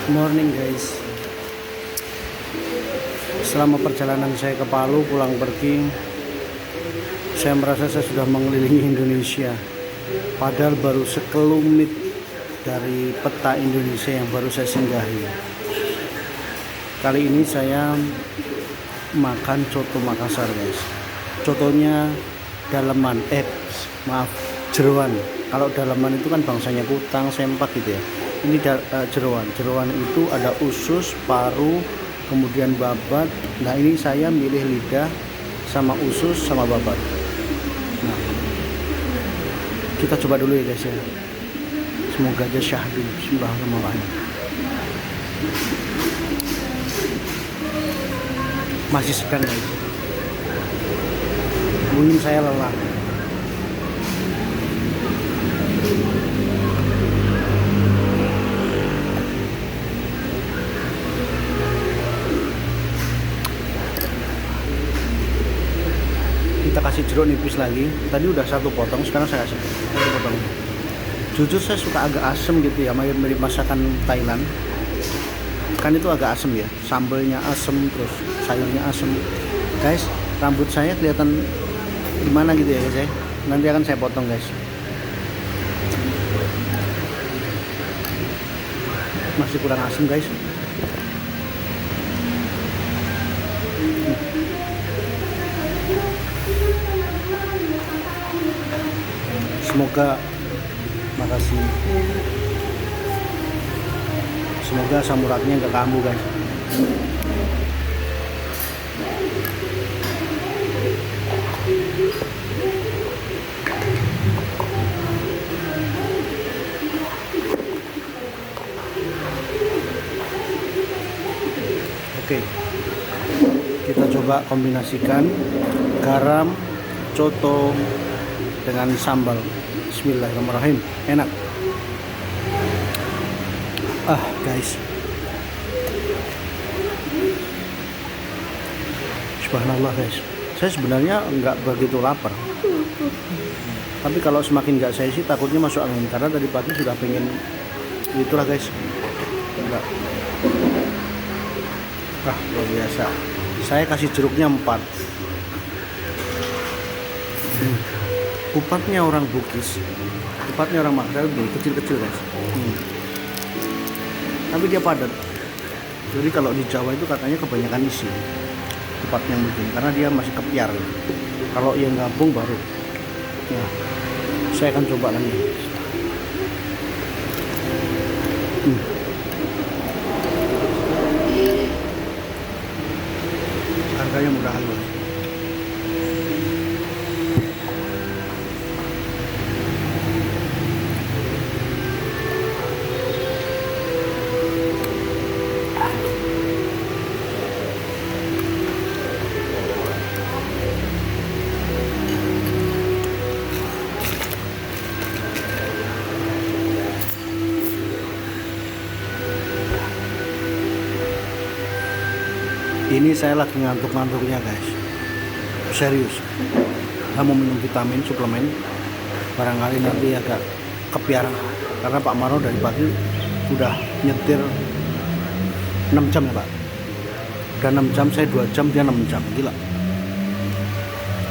Morning guys. Selama perjalanan saya ke Palu pulang pergi, saya merasa saya sudah mengelilingi Indonesia. Padahal baru sekelumit dari peta Indonesia yang baru saya singgahi. Kali ini saya makan coto Makassar guys. Cotonya daleman, jeroan. Kalau daleman itu kan bangsanya kutang, sempak gitu ya. Ini jeroan. Jeroan itu ada usus, paru, kemudian babat. Nah ini saya milih lidah sama usus sama babat. Nah kita coba dulu ya guys ya. Semoga aja syahdu. Bismillahirrahmanirrahim. Masih segan guys. Mungkin saya lelah. Kita kasih jeruk nipis lagi. Tadi udah satu potong, sekarang saya kasih satu potong. Jujur saya suka agak asem gitu ya, mirip masakan Thailand. Kan itu agak asem ya, sambelnya asem, terus sayurnya asem. Guys, rambut saya kelihatan gimana gitu ya guys ya. Nanti akan saya potong guys. Masih kurang asem guys. Semoga, makasih. Semoga asam uratnya nggak kambuh guys. Oke, kita coba kombinasikan garam, coto dengan sambal. Bismillahirrahmanirrahim. Enak. Guys. Subhanallah guys. Saya sebenarnya nggak begitu lapar. Tapi kalau semakin nggak saya isi takutnya masuk angin, karena tadi pagi sudah pengen itulah guys. Enggak. Luar biasa. Saya kasih jeruknya 4. Kupatnya orang Bugis, kupatnya orang Makassar itu kecil-kecil guys. Tapi dia padat. Jadi kalau di Jawa itu katanya kebanyakan isi kupatnya mungkin, karena dia masih kepiar. Kalau yang gabung baru. Nah, saya akan coba lagi. Harganya murah guys. Ini saya lagi ngantuk-ngantuknya guys. Serius. Saya mau minum vitamin suplemen. Barangkali nanti agak kepiar, karena Pak Maro dari pagi udah nyetir 6 jam ya Pak. Udah 6 jam, saya 2 jam, dia 6 jam. Gila.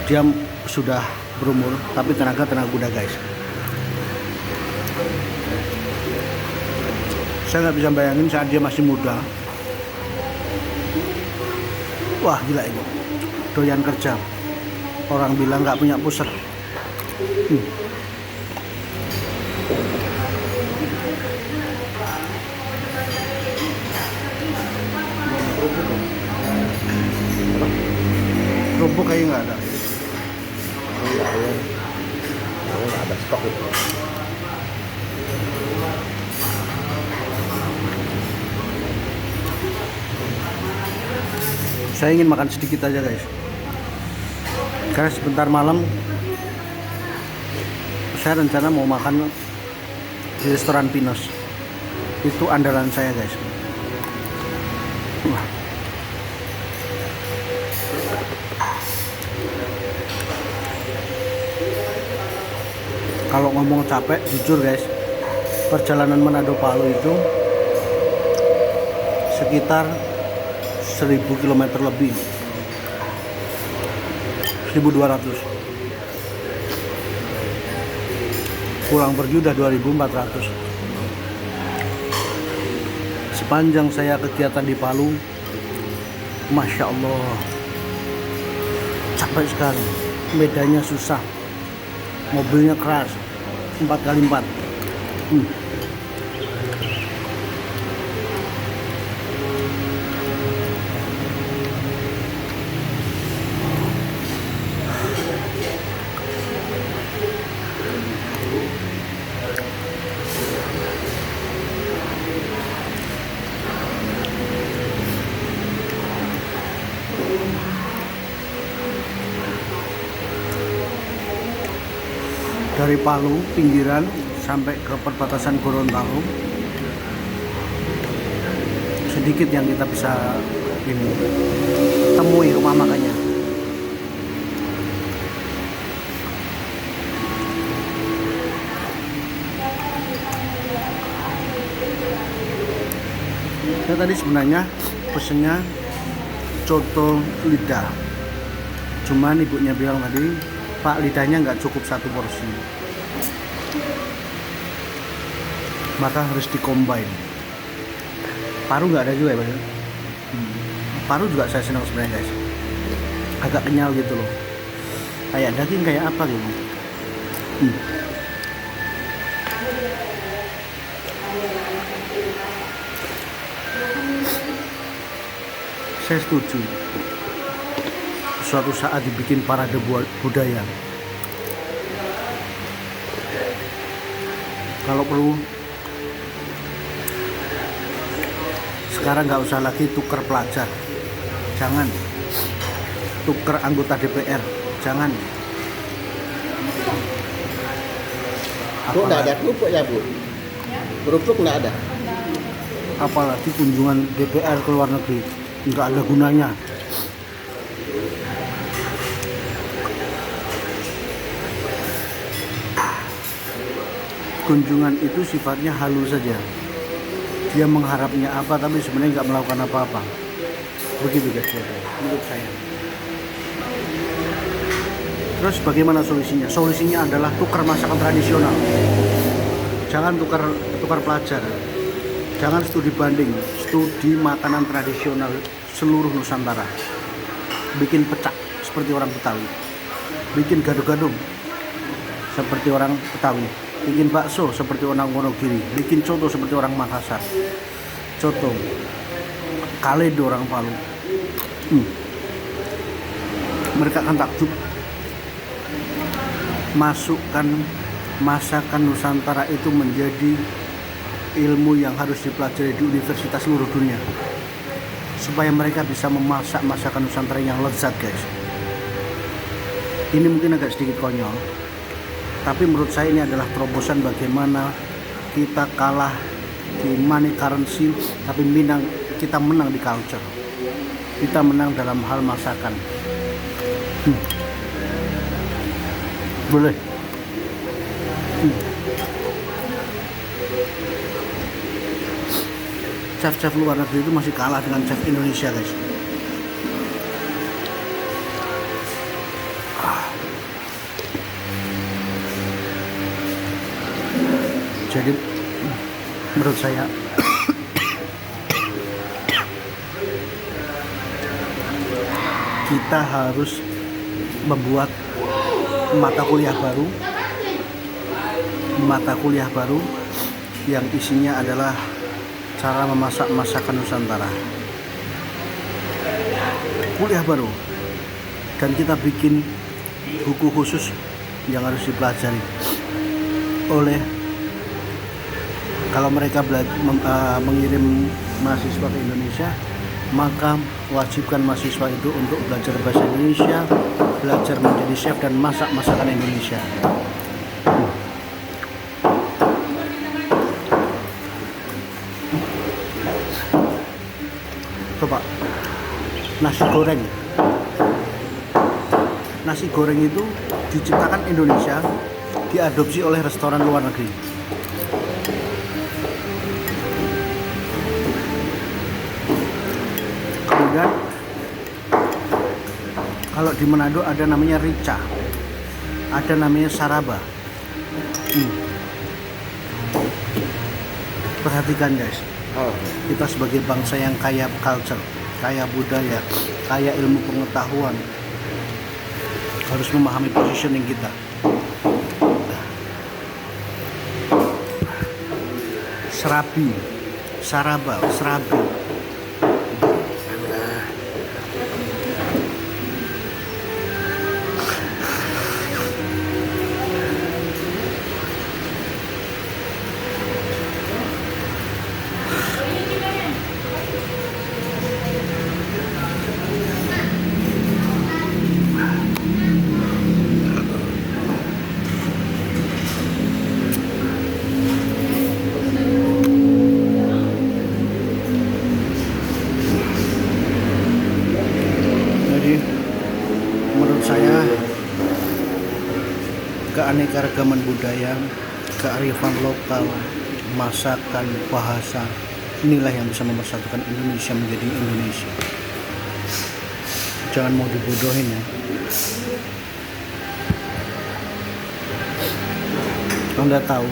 Dia sudah berumur, tapi tenaga muda guys. Saya nggak bisa bayangin saat dia masih muda. Wah gila itu, doyan kerja. Orang bilang nggak punya pusat. Kerupuk kayaknya nggak ada. Nggak ada stok itu. Saya ingin makan sedikit aja guys, karena sebentar malam saya rencana mau makan di restoran Pinos. Itu andalan saya guys. Wah. Kalau ngomong capek, jujur guys, perjalanan Manado Palu itu sekitar 1000 km lebih, 1200. Pulang pergi udah 2400. Sepanjang saya kegiatan di Palu, Masya Allah, capek sekali. Medannya susah, mobilnya keras, 4x4. Dari Palu pinggiran sampai ke perbatasan Gorontalo, sedikit yang kita bisa ini temui rumah makannya. Saya tadi sebenarnya pesennya coto lidah, cuman ibunya bilang tadi, Pak, lidahnya nggak cukup 1 porsi, maka harus dikombin. Paru nggak ada juga ya, Pak? Paru juga saya senang sebenarnya, guys. Agak kenyal gitu loh, kayak daging, kayak apa gitu. Saya setuju, suatu saat dibikin parade budaya. Kalau perlu, sekarang nggak usah lagi tuker pelajar, jangan. Tuker anggota DPR, jangan. Bu, nggak ada kerupuk ya, Bu? Kerupuk nggak ada. Apalagi kunjungan DPR ke luar negeri, nggak ada gunanya. Kunjungan itu sifatnya halus saja. Dia mengharapnya apa, tapi sebenarnya nggak melakukan apa-apa. Begitu guys, menurut saya. Terus bagaimana solusinya? Solusinya adalah tukar masakan tradisional. Jangan tukar pelajar. Jangan studi banding, studi makanan tradisional seluruh Nusantara. Bikin pecak seperti orang Betawi. Bikin gado-gado seperti orang Betawi. Bikin bakso seperti orang Wonogiri, bikin coto seperti orang Makassar, coto kaledo orang Palu. Mereka akan takjub. Masukkan masakan Nusantara itu menjadi ilmu yang harus dipelajari di universitas seluruh dunia, supaya mereka bisa memasak masakan Nusantara yang lezat, guys. Ini mungkin agak sedikit konyol, tapi menurut saya ini adalah terobosan bagaimana kita kalah di money currency, tapi kita menang di culture. Kita menang dalam hal masakan. Boleh. Chef-chef luar negeri itu masih kalah dengan chef Indonesia, guys. Jadi menurut saya kita harus membuat mata kuliah baru yang isinya adalah cara memasak masakan Nusantara. Kuliah baru, dan kita bikin buku khusus yang harus dipelajari oleh, kalau mereka mengirim mahasiswa ke Indonesia, maka wajibkan mahasiswa itu untuk belajar bahasa Indonesia, belajar menjadi chef dan masak masakan Indonesia. Coba nasi goreng. Nasi goreng itu diciptakan Indonesia, diadopsi oleh restoran luar negeri. Kalau di Manado ada namanya rica, ada namanya saraba. Perhatikan guys, Oh. kita sebagai bangsa yang kaya culture, kaya budaya, kaya ilmu pengetahuan, harus memahami positioning kita. Serabi, saraba, serabi. Jadi menurut saya keanekaragaman budaya, kearifan lokal, masakan, bahasa, inilah yang bisa mempersatukan Indonesia menjadi Indonesia. Jangan mau dibodohin ya. Anda tahu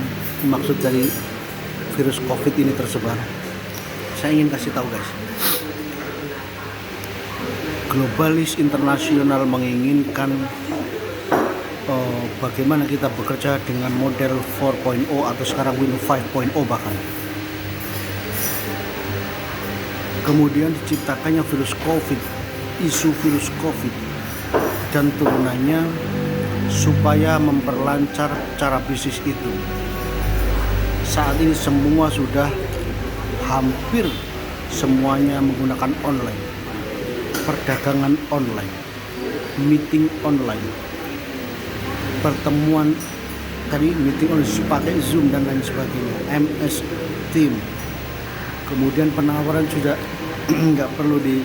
maksud dari virus COVID ini tersebar? Saya ingin kasih tahu guys. Globalis internasional menginginkan bagaimana kita bekerja dengan model 4.0 atau sekarang Windows 5.0 bahkan. Kemudian diciptakannya virus COVID, isu virus COVID dan turunannya supaya memperlancar cara bisnis itu. Saat ini semua sudah hampir semuanya menggunakan online. Perdagangan online, meeting online, pertemuan tadi meeting online pakai Zoom dan lain sebagainya, MS Team. Kemudian penawaran sudah nggak perlu di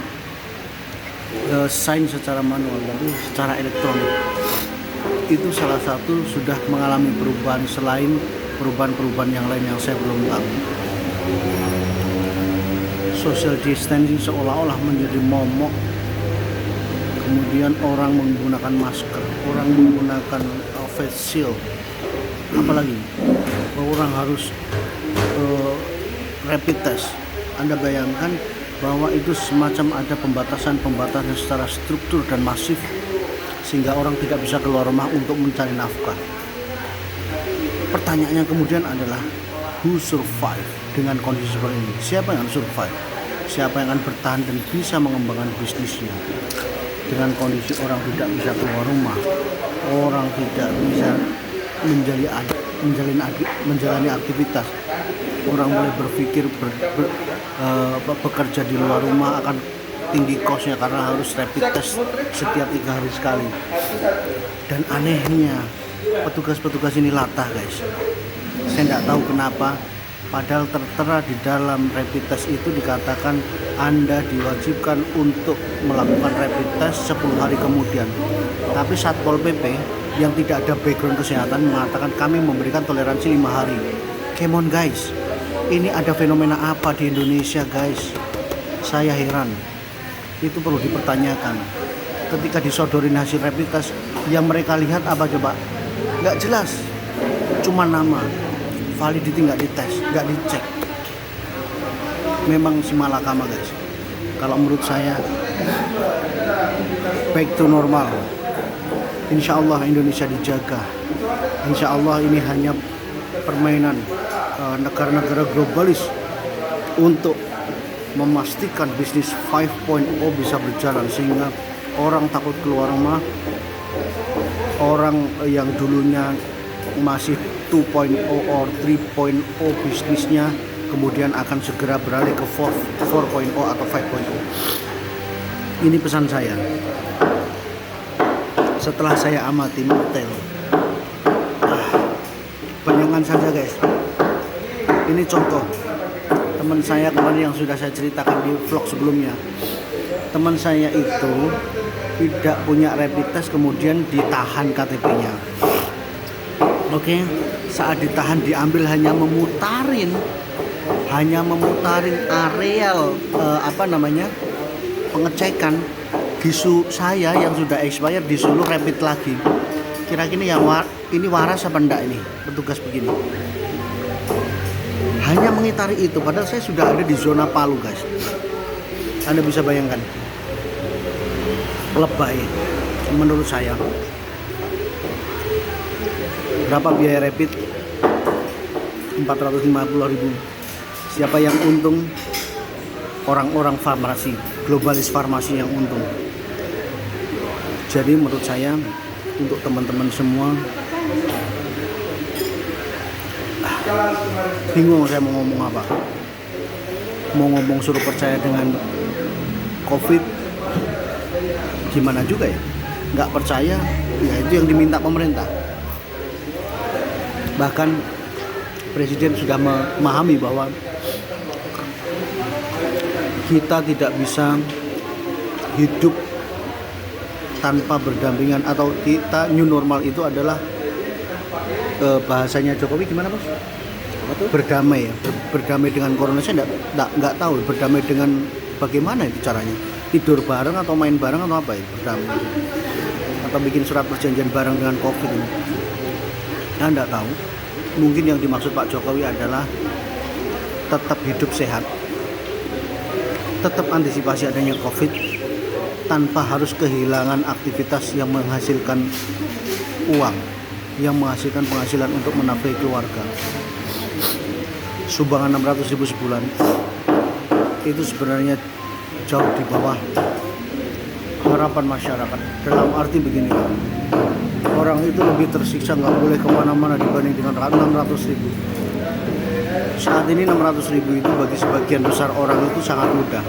sign secara manual, tapi secara elektronik. Itu salah satu sudah mengalami perubahan selain perubahan-perubahan yang lain yang saya belum tahu. Social distancing seolah-olah menjadi momok. Kemudian orang menggunakan masker, orang menggunakan face shield, apalagi orang harus rapid test. Anda bayangkan bahwa itu semacam ada pembatasan secara struktur dan masif sehingga orang tidak bisa keluar rumah untuk mencari nafkah. Pertanyaannya kemudian adalah who survive dengan kondisi seperti ini? Siapa yang akan survive? Siapa yang akan bertahan dan bisa mengembangkan bisnisnya? Dengan kondisi orang tidak bisa keluar rumah, orang tidak bisa menjalani aktivitas, orang mulai berpikir bekerja di luar rumah akan tinggi kosnya karena harus rapid test setiap 3 hari sekali. Dan anehnya petugas-petugas ini latah guys. Saya tidak tahu kenapa. Padahal tertera di dalam rapid test itu dikatakan Anda diwajibkan untuk melakukan rapid test 10 hari kemudian. Tapi Satpol PP yang tidak ada background kesehatan mengatakan kami memberikan toleransi 5 hari. Come on guys, ini ada fenomena apa di Indonesia guys? Saya heran. Itu perlu dipertanyakan. Ketika disodorin hasil rapid test, yang mereka lihat apa coba? Nggak jelas, cuma nama. Validity nggak dites, nggak dicek. Memang si malakama guys. Kalau menurut saya back to normal. Insya Allah Indonesia dijaga. Insya Allah ini hanya permainan negara-negara globalis untuk memastikan bisnis 5.0 bisa berjalan sehingga orang takut keluar rumah. Orang yang dulunya masih 2.0 or 3.0 bisnisnya kemudian akan segera beralih ke 4.0 atau 5.0. Ini pesan saya. Setelah saya amati detail, bayangkan saja guys. Ini contoh teman saya kemarin yang sudah saya ceritakan di vlog sebelumnya. Teman saya itu tidak punya rapid test kemudian ditahan KTP-nya. Oke, saat ditahan diambil hanya memutarin areal pengecekan saya yang sudah expired disuruh rapid lagi. Kira-kira yang ini waras apa enggak ini petugas begini? Hanya mengitari itu, padahal saya sudah ada di zona Palu guys. Anda bisa bayangkan, lebay menurut saya. Berapa biaya rapid? 450.000. Siapa yang untung? Orang-orang farmasi, globalis farmasi yang untung. Jadi menurut saya, untuk teman-teman semua, bingung saya mau ngomong apa. Mau ngomong suruh percaya dengan COVID, gimana juga ya? Nggak percaya, ya itu yang diminta pemerintah. Bahkan Presiden sudah memahami bahwa kita tidak bisa hidup tanpa berdampingan, atau kita new normal itu adalah bahasanya Jokowi gimana bos? Berdamai ya, berdamai dengan corona. Saya nggak tahu berdamai dengan bagaimana itu caranya, tidur bareng atau main bareng atau apa ya berdamai, atau bikin surat perjanjian bareng dengan COVID ini. Nah, nggak tahu. Mungkin yang dimaksud Pak Jokowi adalah tetap hidup sehat, tetap antisipasi adanya COVID tanpa harus kehilangan aktivitas yang menghasilkan uang, yang menghasilkan penghasilan untuk menafkahi keluarga. Sumbangan 600.000 sebulan itu sebenarnya jauh di bawah harapan masyarakat. Dalam arti begini, orang itu lebih tersiksa nggak boleh kemana-mana dibanding dengan 600.000. Saat ini 600.000 itu bagi sebagian besar orang itu sangat mudah.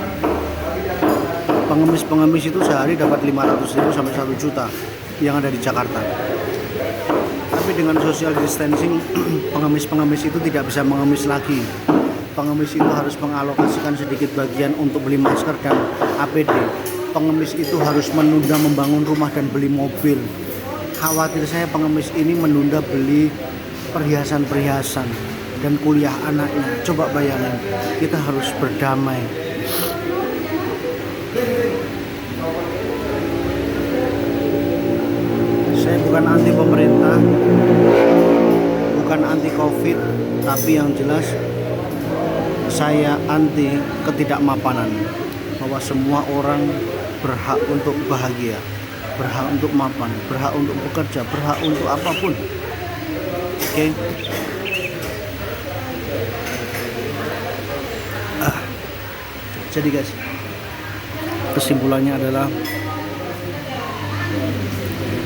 Pengemis itu sehari dapat 500.000 sampai 1 juta yang ada di Jakarta. Tapi dengan social distancing, pengemis itu tidak bisa mengemis lagi. Pengemis itu harus mengalokasikan sedikit bagian untuk beli masker dan APD. Pengemis itu harus menunda membangun rumah dan beli mobil. Khawatir saya pengemis ini menunda beli perhiasan-perhiasan dan kuliah anaknya. Coba bayangin, kita harus berdamai. Saya bukan anti pemerintah, bukan anti COVID, tapi yang jelas saya anti ketidakmapanan. Bahwa semua orang berhak untuk bahagia, berhak untuk mapan, berhak untuk bekerja, berhak untuk apapun. Oke. Jadi guys, kesimpulannya adalah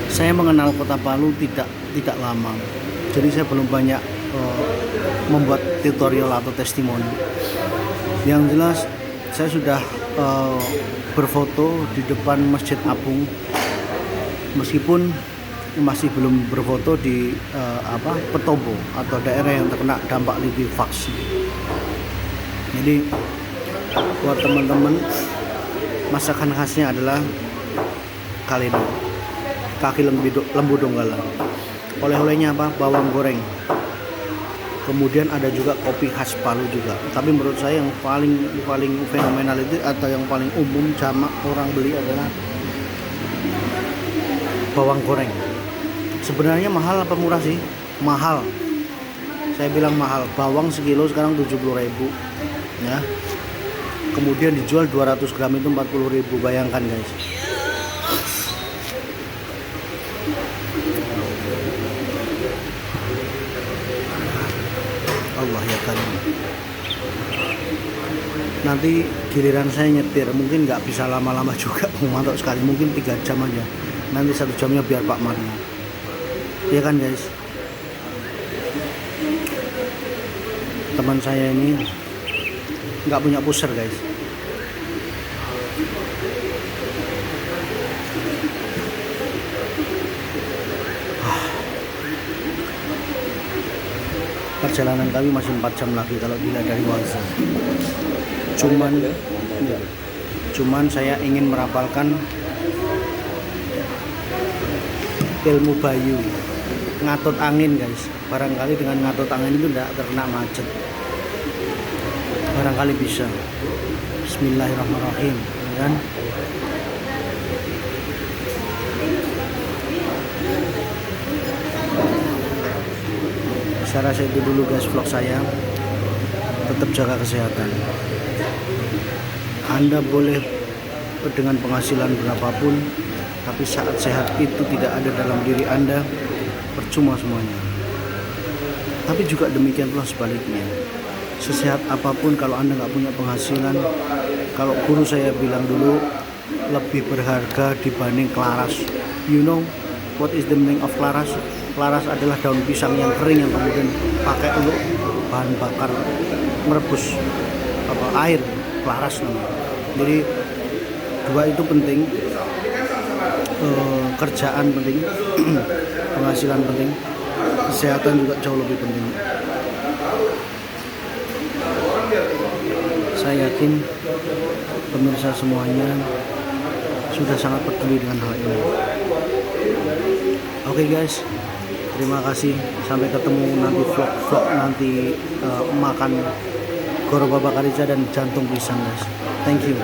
saya mengenal Kota Palu tidak lama. Jadi saya belum banyak membuat tutorial atau testimoni. Yang jelas saya sudah berfoto di depan Masjid Apung, meskipun masih belum berfoto di Petobo atau daerah yang terkena dampak likuifaksi. Jadi buat teman-teman, masakan khasnya adalah kalendo, kaki lembu Donggala. Oleh-olehnya apa? Bawang goreng. Kemudian ada juga kopi khas Palu juga. Tapi menurut saya yang paling fenomenal itu, atau yang paling umum jamak orang beli, adalah bawang goreng. Sebenarnya mahal apa murah sih? Mahal. Saya bilang mahal. Bawang sekilo sekarang 70.000 ya. Kemudian dijual 200 gram itu 40.000. Bayangkan guys. Allah ya karim. Nanti giliran saya nyetir mungkin nggak bisa lama-lama juga, mantap sekali, mungkin 3 jam aja. Nanti 1 jamnya biar Pak Mario. Ya kan guys. Teman saya ini nggak punya pusher guys. Perjalanan kami masih 4 jam lagi kalau dilihat dari Walsa. Cuman saya ingin merapalkan ilmu Bayu, ngatut angin guys. Barangkali dengan ngatut angin itu tidak terkena macet. Barangkali bisa. Bismillahirrahmanirrahim, ya kan? Saya rasa itu dulu guys vlog saya. Tetap jaga kesehatan. Anda boleh dengan penghasilan berapapun, tapi saat sehat itu tidak ada dalam diri Anda, percuma semuanya. Tapi juga demikian pula sebaliknya. Sesehat apapun kalau Anda nggak punya penghasilan, kalau guru saya bilang dulu, lebih berharga dibanding kelaras. You know what is the meaning of kelaras? Kelaras adalah daun pisang yang kering yang kemudian pakai untuk bahan bakar merebus air, kelaras namanya. Jadi dua itu penting, kerjaan penting, penghasilan penting, kesehatan juga jauh lebih penting. Saya yakin pemirsa semuanya sudah sangat peduli dengan hal ini. Oke guys, terima kasih. Sampai ketemu nanti vlog nanti makan goro babak karica dan jantung pisang guys. Thank you.